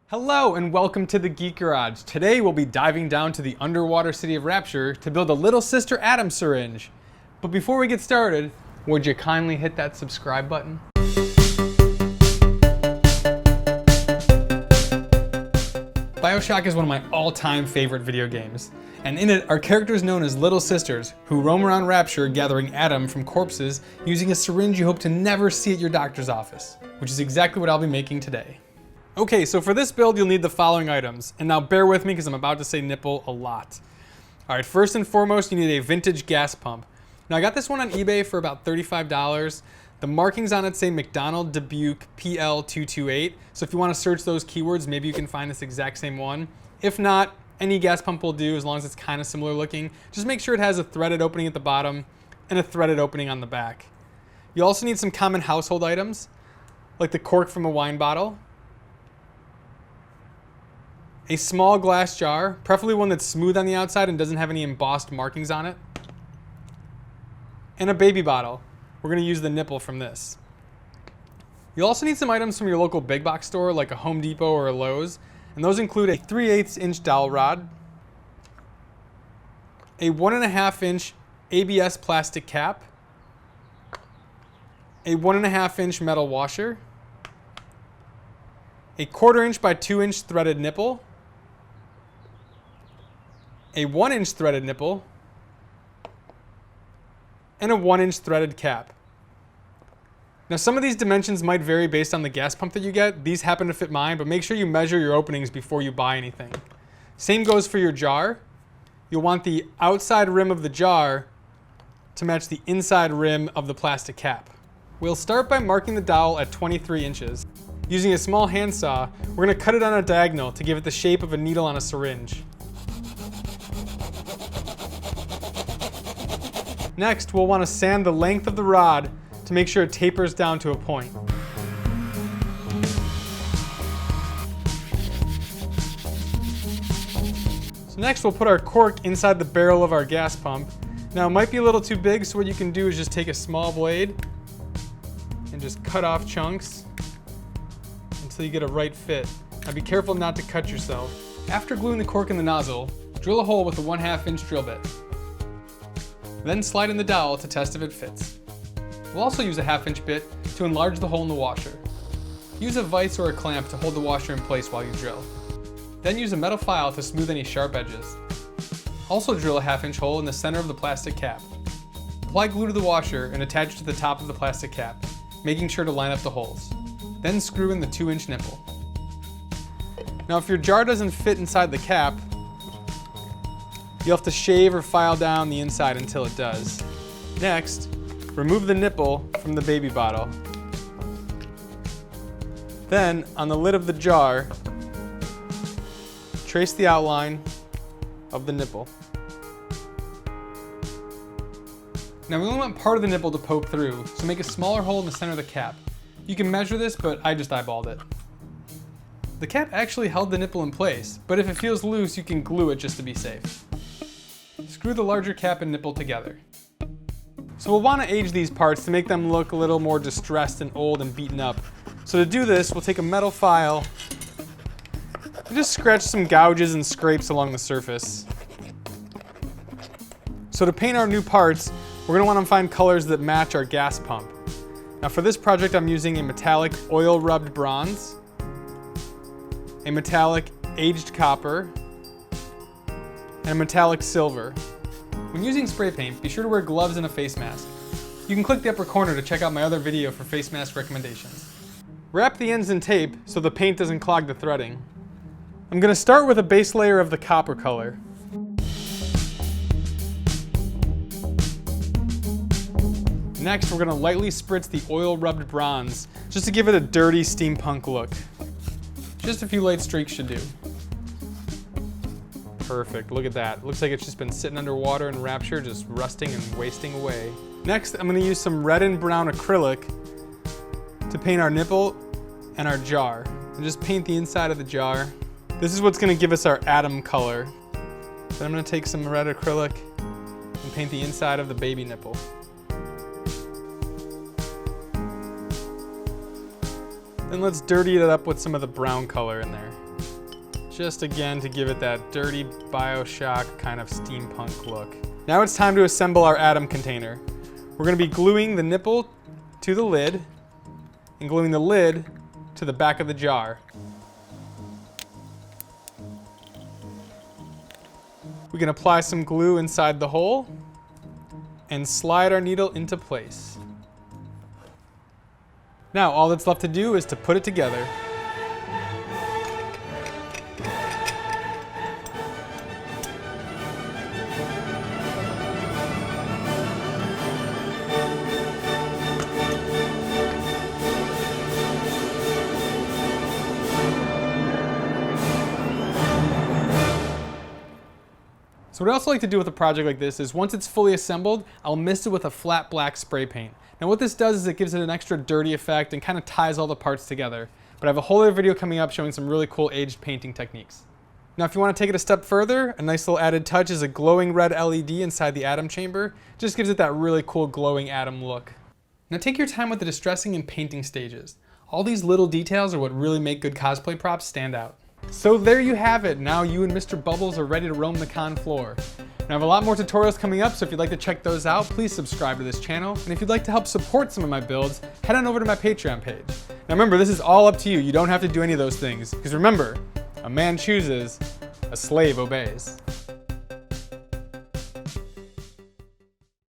Hello and welcome to the Geek Garage. Today we'll be diving down to the underwater city of Rapture to build a Little Sister ADAM Syringe. But before we get started, would you kindly hit that subscribe button? BIOSHOCK is one of my all-time favorite video games, and in it are characters known as Little Sisters who roam around Rapture gathering Adam from corpses using a syringe you hope to never see at your doctor's office, which is exactly what I'll be making today. Okay, so for this build you'll need the following items, and now bear with me because I'm about to say nipple a lot. Alright, first and foremost you need a vintage gas pump. Now I got this one on eBay for about $35. The markings on it say McDonald Dubuque PL228, so if you want to search those keywords maybe you can find this exact same one. If not, any gas pump will do as long as it's kind of similar looking. Just make sure it has a threaded opening at the bottom and a threaded opening on the back. You also need some common household items, like the cork from a wine bottle, a small glass jar, preferably one that's smooth on the outside and doesn't have any embossed markings on it, and a baby bottle. We're going to use the nipple from this. You'll also need some items from your local big box store like a Home Depot or a Lowe's, and those include a 3/8 inch dowel rod, a 1.5 inch ABS plastic cap, a 1.5 inch metal washer, a 1/4 inch by 2 inch threaded nipple, a 1 inch threaded nipple, and a 1 inch threaded cap. Now some of these dimensions might vary based on the gas pump that you get. These happen to fit mine, but make sure you measure your openings before you buy anything. Same goes for your jar. You'll want the outside rim of the jar to match the inside rim of the plastic cap. We'll start by marking the dowel at 23 inches. Using a small handsaw, we're going to cut it on a diagonal to give it the shape of a needle on a syringe. Next, we'll want to sand the length of the rod to make sure it tapers down to a point. So next we'll put our cork inside the barrel of our gas pump. Now it might be a little too big, so what you can do is just take a small blade and just cut off chunks until you get a right fit. Now be careful not to cut yourself. After gluing the cork in the nozzle, drill a hole with a 1/2 inch drill bit. Then slide in the dowel to test if it fits. We'll also use a 1/2 inch bit to enlarge the hole in the washer. Use a vise or a clamp to hold the washer in place while you drill. Then use a metal file to smooth any sharp edges. Also drill a 1/2 inch hole in the center of the plastic cap. Apply glue to the washer and attach it to the top of the plastic cap, making sure to line up the holes. Then screw in the 2 inch nipple. Now if your jar doesn't fit inside the cap, you'll have to shave or file down the inside until it does. Next, remove the nipple from the baby bottle. Then, on the lid of the jar, trace the outline of the nipple. Now we only want part of the nipple to poke through, so make a smaller hole in the center of the cap. You can measure this, but I just eyeballed it. The cap actually held the nipple in place, but if it feels loose, you can glue it just to be safe. Screw the larger cap and nipple together. So we'll want to age these parts to make them look a little more distressed and old and beaten up. So to do this, we'll take a metal file and just scratch some gouges and scrapes along the surface. So to paint our new parts, we're going to want to find colors that match our gas pump. Now for this project I'm using a metallic oil rubbed bronze, a metallic aged copper, and a metallic silver. When using spray paint, be sure to wear gloves and a face mask. You can click the upper corner to check out my other video for face mask recommendations. Wrap the ends in tape so the paint doesn't clog the threading. I'm going to start with a base layer of the copper color. Next, we're going to lightly spritz the oil rubbed bronze just to give it a dirty steampunk look. Just a few light streaks should do. Perfect, look at that. Looks like it's just been sitting underwater in Rapture, just rusting and wasting away. Next, I'm gonna use some red and brown acrylic to paint our nipple and our jar. And just paint the inside of the jar. This is what's gonna give us our Adam color. Then I'm gonna take some red acrylic and paint the inside of the baby nipple. Then let's dirty it up with some of the brown color in there. just again to give it that dirty BIOSHOCK kind of steampunk look. Now it's time to assemble our Adam container. We're going to be gluing the nipple to the lid and gluing the lid to the back of the jar. We can apply some glue inside the hole and slide our needle into place. Now all that's left to do is to put it together. So what I also like to do with a project like this is once it's fully assembled, I'll mist it with a flat black spray paint. Now what this does is it gives it an extra dirty effect and kind of ties all the parts together. But I have a whole other video coming up showing some really cool aged painting techniques. Now if you want to take it a step further, a nice little added touch is a glowing red LED inside the Adam chamber. Just gives it that really cool glowing Adam look. Now take your time with the distressing and painting stages. All these little details are what really make good cosplay props stand out. So there you have it. Now you and Mr. Bubbles are ready to roam the con floor. Now I have a lot more tutorials coming up, so if you'd like to check those out, please subscribe to this channel. And if you'd like to help support some of my builds, head on over to my Patreon page. Now remember, this is all up to you. You don't have to do any of those things. Because remember, a man chooses, a slave obeys.